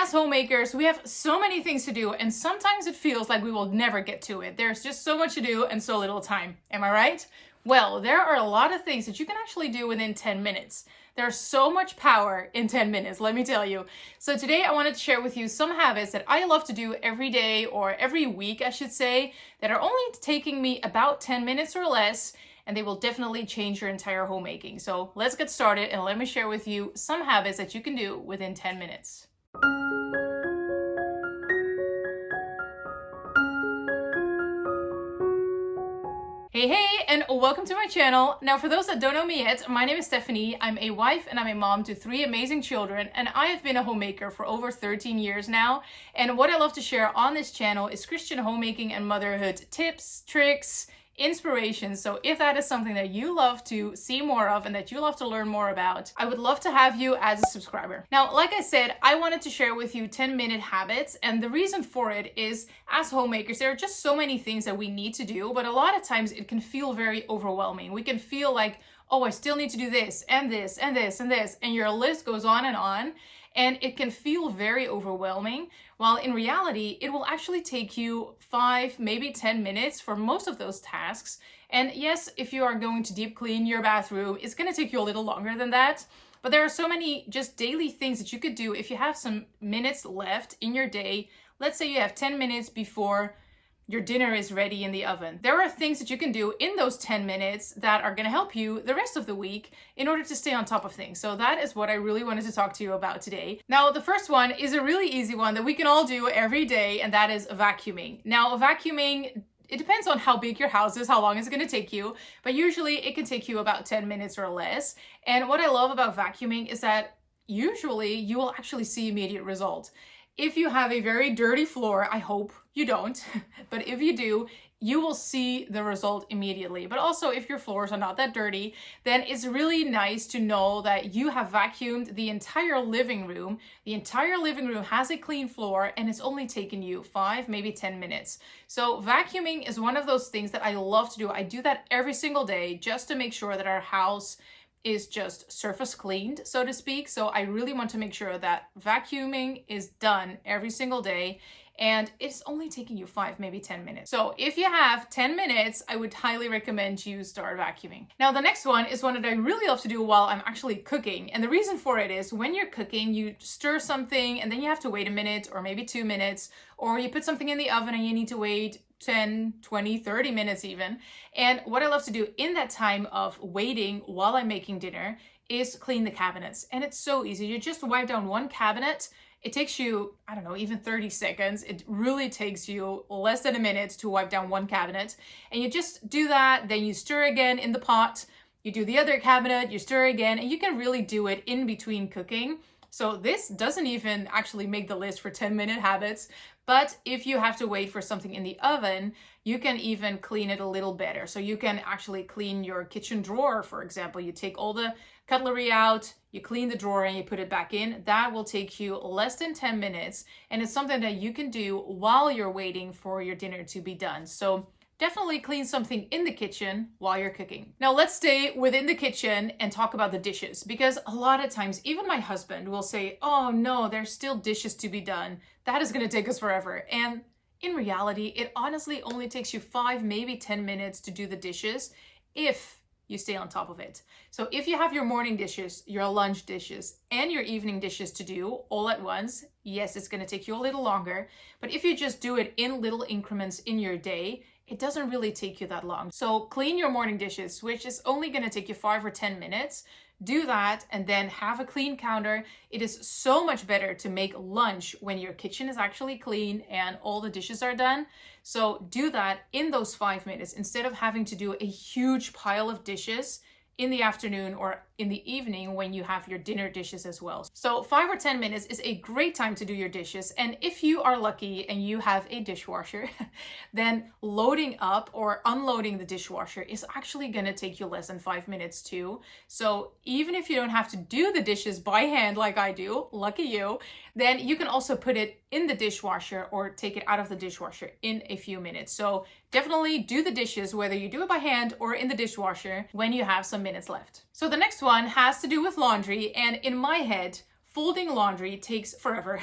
as homemakers, we have so many things to do, and sometimes it feels like we will never get to it. There's just so much to do and so little time. Am I right? Well, there are a lot of things that you can actually do within 10 minutes. There's so much power in 10 minutes, let me tell you. So today I wanted to share with you some habits that I love to do every day, or every week, I should say, that are only taking me about 10 minutes or less, and they will definitely change your entire homemaking. So let's get started and let me share with you some habits that you can do within 10 minutes. Hey, and welcome to my channel. Now, for those that don't know me yet, my name is Stephanie. I'm a wife and I'm a mom to 3 amazing children, and I have been a homemaker for over 13 years now. And what I love to share on this channel is Christian homemaking and motherhood tips, tricks, inspiration. So if that is something that you love to see more of and that you love to learn more about, I would love to have you as a subscriber. Now, like I said, I wanted to share with you 10-minute habits, and the reason for it is, as homemakers, there are just so many things that we need to do, but a lot of times it can feel very overwhelming. We can feel like, oh, I still need to do this and this and this and this, and your list goes on, and it can feel very overwhelming, while in reality, it will actually take you 5, maybe 10 minutes for most of those tasks. And yes, if you are going to deep clean your bathroom, it's gonna take you a little longer than that. But there are so many just daily things that you could do if you have some minutes left in your day. Let's say you have 10 minutes before your dinner is ready in the oven. There are things that you can do in those 10 minutes that are gonna help you the rest of the week in order to stay on top of things. So that is what I really wanted to talk to you about today. Now, the first one is a really easy one that we can all do every day, and that is vacuuming. Now, vacuuming, it depends on how big your house is, how long it's gonna take you, but usually it can take you about 10 minutes or less. And what I love about vacuuming is that usually you will actually see immediate results. If you have a very dirty floor, I hope you don't, but if you do, you will see the result immediately. But also, if your floors are not that dirty, then it's really nice to know that you have vacuumed the entire living room. The entire living room has a clean floor, and it's only taken you 5, maybe 10 minutes. So vacuuming is one of those things that I love to do. I do that every single day just to make sure that our house is just surface cleaned, so to speak. So I really want to make sure that vacuuming is done every single day, and it's only taking you 5, maybe 10 minutes. So if you have 10 minutes, I would highly recommend you start vacuuming. Now, the next one is one that I really love to do while I'm actually cooking. And the reason for it is when you're cooking, you stir something and then you have to wait a minute or maybe 2 minutes, or you put something in the oven and you need to wait 10, 20, 30 minutes even. And what I love to do in that time of waiting while I'm making dinner is clean the cabinets. And it's so easy. You just wipe down one cabinet. It takes you, I don't know, even 30 seconds. It really takes you less than a minute to wipe down one cabinet. And you just do that, then you stir again in the pot. You do the other cabinet, you stir again, and you can really do it in between cooking. So this doesn't even actually make the list for 10-minute habits, but if you have to wait for something in the oven, you can even clean it a little better. So you can actually clean your kitchen drawer, for example. You take all the cutlery out, you clean the drawer and you put it back in. That will take you less than 10 minutes, and it's something that you can do while you're waiting for your dinner to be done. So definitely clean something in the kitchen while you're cooking. Now let's stay within the kitchen and talk about the dishes, because a lot of times even my husband will say, oh no, there's still dishes to be done. That is gonna take us forever. And in reality, it honestly only takes you 5, maybe 10 minutes to do the dishes if you stay on top of it. So if you have your morning dishes, your lunch dishes, and your evening dishes to do all at once, yes, it's gonna take you a little longer, but if you just do it in little increments in your day, it doesn't really take you that long. So clean your morning dishes, which is only gonna take you 5 or 10 minutes. Do that and then have a clean counter. It is so much better to make lunch when your kitchen is actually clean and all the dishes are done. So do that in those 5 minutes instead of having to do a huge pile of dishes in the afternoon or in the evening when you have your dinner dishes as well. So 5 or 10 minutes is a great time to do your dishes. And if you are lucky and you have a dishwasher, then loading up or unloading the dishwasher is actually gonna take you less than 5 minutes too. So even if you don't have to do the dishes by hand like I do, lucky you, then you can also put it in the dishwasher or take it out of the dishwasher in a few minutes. So definitely do the dishes, whether you do it by hand or in the dishwasher, when you have some minutes left. So the next one has to do with laundry, and in my head, folding laundry takes forever.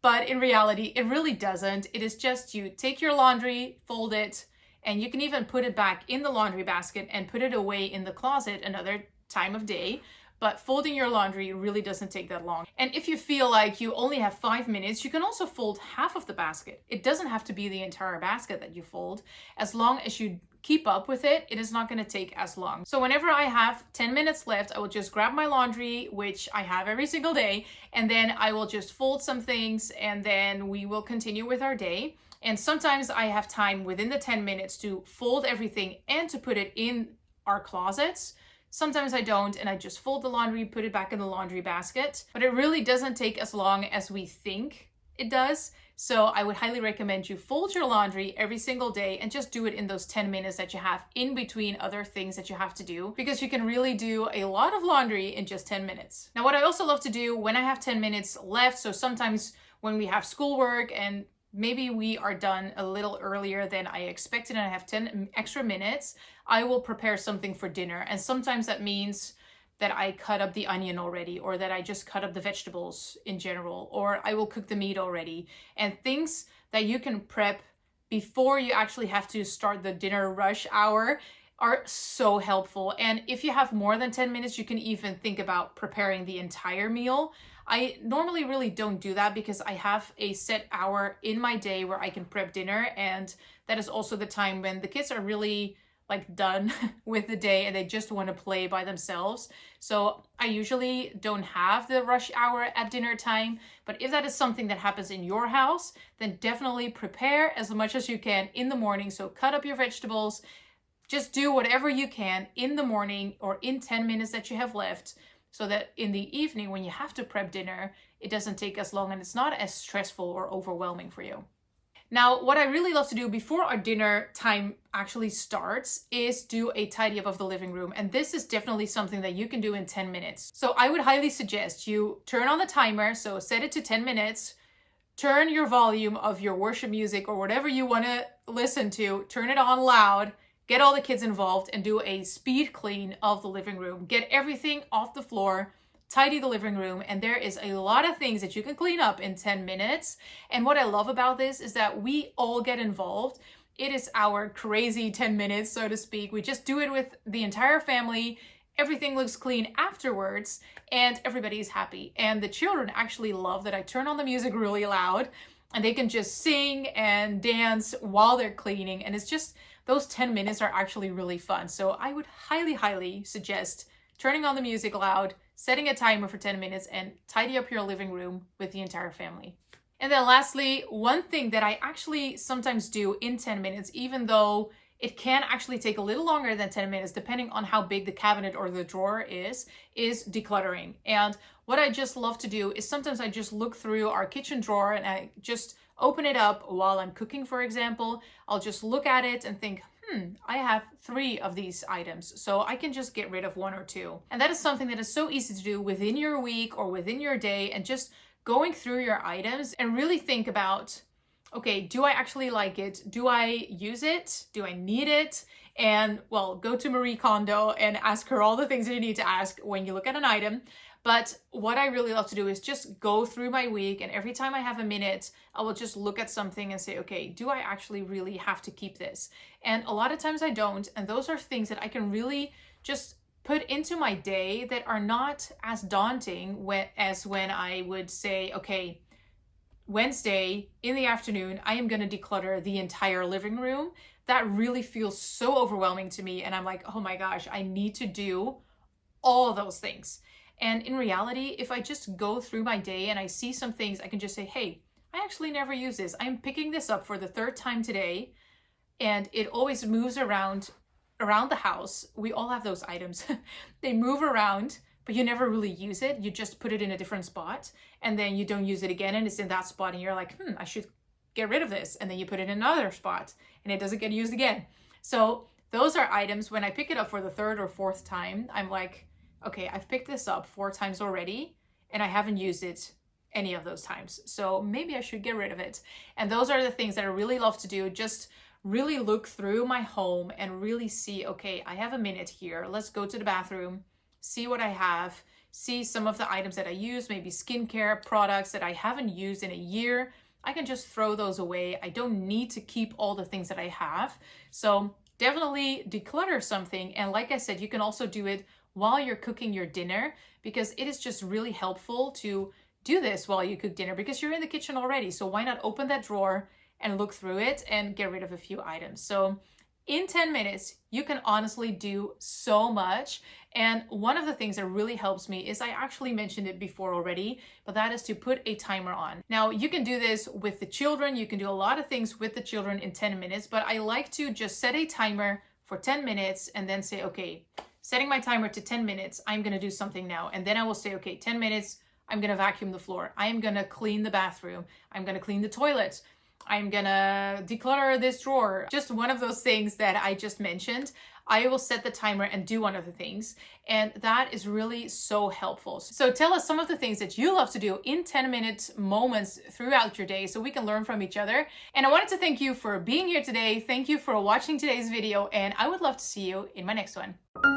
But in reality, it really doesn't. It is just you take your laundry, fold it, and you can even put it back in the laundry basket and put it away in the closet another time of day. But folding your laundry really doesn't take that long. And if you feel like you only have 5 minutes, you can also fold half of the basket. It doesn't have to be the entire basket that you fold. As long as you keep up with it, it is not going to take as long. So whenever I have 10 minutes left, I will just grab my laundry, which I have every single day, and then I will just fold some things, and then we will continue with our day. And sometimes I have time within the 10 minutes to fold everything and to put it in our closets. Sometimes I don't, and I just fold the laundry, put it back in the laundry basket. But it really doesn't take as long as we think it does. So I would highly recommend you fold your laundry every single day and just do it in those 10 minutes that you have in between other things that you have to do, because you can really do a lot of laundry in just 10 minutes. Now, what I also love to do when I have 10 minutes left, so sometimes when we have schoolwork and maybe we are done a little earlier than I expected and I have 10 extra minutes, I will prepare something for dinner. And sometimes that means that I cut up the onion already, or that I just cut up the vegetables in general, or I will cook the meat already. And things that you can prep before you actually have to start the dinner rush hour are so helpful. And if you have more than 10 minutes, you can even think about preparing the entire meal. I normally really don't do that because I have a set hour in my day where I can prep dinner, and that is also the time when the kids are really like done with the day and they just want to play by themselves. So I usually don't have the rush hour at dinner time, but if that is something that happens in your house, then definitely prepare as much as you can in the morning. So cut up your vegetables, just do whatever you can in the morning or in 10 minutes that you have left, so that in the evening when you have to prep dinner, it doesn't take as long and it's not as stressful or overwhelming for you. Now, what I really love to do before our dinner time actually starts is do a tidy up of the living room. And this is definitely something that you can do in 10 minutes. So I would highly suggest you turn on the timer, so set it to 10 minutes, turn your volume of your worship music or whatever you want to listen to, turn it on loud, get all the kids involved and do a speed clean of the living room. Get everything off the floor, tidy the living room, and there is a lot of things that you can clean up in 10 minutes. And what I love about this is that we all get involved. It is our crazy 10 minutes, so to speak. We just do it with the entire family. Everything looks clean afterwards, and everybody's happy. And the children actually love that I turn on the music really loud, and they can just sing and dance while they're cleaning. And it's just, those 10 minutes are actually really fun. So I would highly, highly suggest turning on the music loud, setting a timer for 10 minutes, and tidy up your living room with the entire family. And then lastly, one thing that I actually sometimes do in 10 minutes, even though it can actually take a little longer than 10 minutes, depending on how big the cabinet or the drawer is decluttering. And what I just love to do is sometimes I just look through our kitchen drawer and I just open it up while I'm cooking, for example. I'll just look at it and think, I have 3 of these items, so I can just get rid of 1 or 2. And that is something that is so easy to do within your week or within your day, and just going through your items and really think about, okay, do I actually like it? Do I use it? Do I need it? And well, go to Marie Kondo and ask her all the things that you need to ask when you look at an item. But what I really love to do is just go through my week, and every time I have a minute, I will just look at something and say, okay, do I actually really have to keep this? And a lot of times I don't. And those are things that I can really just put into my day that are not as daunting as when I would say, okay, Wednesday in the afternoon, I am going to declutter the entire living room. That really feels so overwhelming to me. And I'm like, oh my gosh, I need to do all of those things. And in reality, if I just go through my day and I see some things, I can just say, hey, I actually never use this. I'm picking this up for the 3rd time today. And it always moves around the house. We all have those items. They move around, but you never really use it. You just put it in a different spot, and then you don't use it again, and it's in that spot, and you're like, I should get rid of this. And then you put it in another spot, and it doesn't get used again. So those are items, when I pick it up for the 3rd or 4th time, I'm like, okay, I've picked this up 4 times already, and I haven't used it any of those times. So maybe I should get rid of it. And those are the things that I really love to do. Just really look through my home and really see, okay, I have a minute here. Let's go to the bathroom, see what I have, see some of the items that I use, maybe skincare products that I haven't used in a year. I can just throw those away. I don't need to keep all the things that I have. So definitely declutter something. And like I said, you can also do it while you're cooking your dinner, because it is just really helpful to do this while you cook dinner because you're in the kitchen already. So why not open that drawer and look through it and get rid of a few items? So in 10 minutes, you can honestly do so much. And one of the things that really helps me is, I actually mentioned it before already, but that is to put a timer on. Now, you can do this with the children. You can do a lot of things with the children in 10 minutes, but I like to just set a timer for 10 minutes and then say, okay, setting my timer to 10 minutes, I'm going to do something now. And then I will say, okay, 10 minutes, I'm going to vacuum the floor. I am going to clean the bathroom. I'm going to clean the toilet. I'm gonna declutter this drawer. Just one of those things that I just mentioned. I will set the timer and do one of the things. And that is really so helpful. So tell us some of the things that you love to do in 10-minute moments throughout your day so we can learn from each other. And I wanted to thank you for being here today. Thank you for watching today's video, and I would love to see you in my next one.